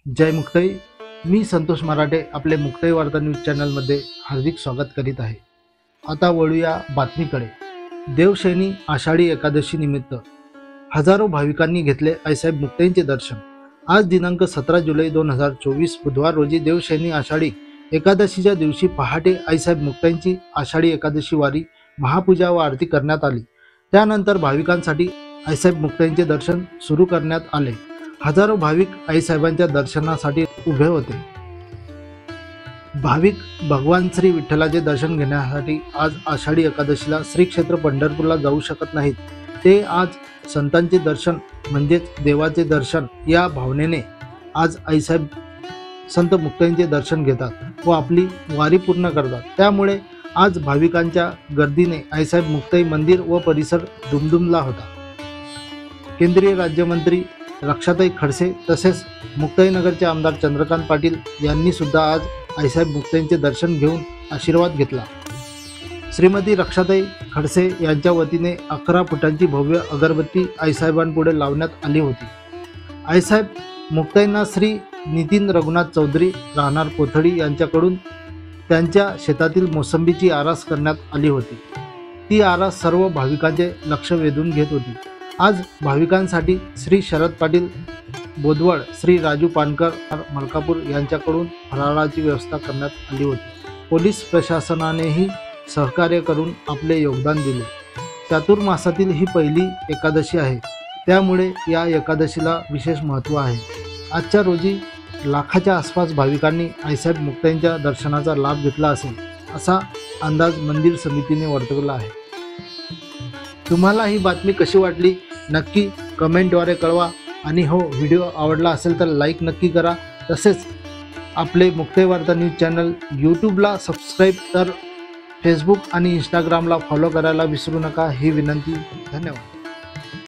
जय मुक्ताई। मी संतोष मराठे आपले मुक्ताई वार्ता न्यूज चॅनलमध्ये हार्दिक स्वागत करीत आहे। आता वळूया बातमीकडे। देवशयनी आषाढी एकादशी निमित्त हजारो भाविकांनी घेतले आईसाहेब मुक्ताईंचे दर्शन। आज दिनांक 17 जुलै 2024 बुधवार रोजी देवशयनी आषाढी एकादशीच्या दिवशी पहाटे आईसाहेब मुक्ताईंची आषाढी एकादशी वारी, महापूजा व आरती करण्यात आली। त्यानंतर भाविकांसाठी आईसाहेब मुक्ताईंचे दर्शन सुरू करण्यात आले। हजारो भाविक आईसाहेबांच्या दर्शनासाठी उभे होते। भाविक भगवान श्री विठ्ठलाचे दर्शन घेण्यासाठी आज आषाढी एकादशीला श्री क्षेत्र पंढरपूरला जाऊ शकत नाहीत। ते आज संतांचे दर्शन म्हणजेच देवाचे दर्शन या भावनेने आज आईसाहेब संत मुक्ताईंचे दर्शन घेतात व आपली वारी पूर्ण करतात। त्यामुळे आज भाविकांच्या गर्दीने आईसाहेब मुक्ताई मंदिर व परिसर दुमदुमला होता। केंद्रीय राज्यमंत्री रक्षाताई खडसे तसेच मुक्ताईनगरचे आमदार चंद्रकांत पाटील यांनी सुद्धा आज आईसाहेब मुक्ताईंचे दर्शन घेऊन आशीर्वाद घेतला। श्रीमती रक्षाताई खडसे यांच्या वतीने 11 फुटांची भव्य अगरबत्ती आईसाहेबांपुढे लावण्यात आली होती। आईसाहेब मुक्ताईंना श्री नितीन रघुनाथ चौधरी राहणार कोथळी यांच्याकडून त्यांच्या शेतातील मोसंबीची आरास करण्यात आली होती। ती आरास सर्व भाविकांचे लक्ष वेधून घेत होती। आज भाविकांसाठी श्री शरद पाटील बोदवड, श्री राजू पानकर मलकापूर यांच्याकडून फराळाची व्यवस्था करण्यात आली होती। पोलीस प्रशासनानेही सहकार्य करून आपले योगदान दिले। चातुर्मासातील ही पहिली एकादशी आहे, त्यामुळे या एकादशीला विशेष महत्त्व आहे। आजच्या रोजी लाखाच्या आसपास भाविकांनी आईसाहेब मुक्ताईंच्या दर्शनाचा लाभ घेतला असेल असा अंदाज मंदिर समितीने वर्तवला आहे। तुम्हाला ही बातमी कशी वाटली नक्की कमेंटद्वारे कळवा आणि हो, व्हिडिओ आवडला असेल तर लाईक नक्की करा। तसेच आपले मुक्ताई वार्ता न्यूज चॅनल यूट्यूबला सबस्क्राईब तर फेसबुक आणि इंस्टाग्रामला फॉलो करायला विसरू नका ही विनंती। धन्यवाद।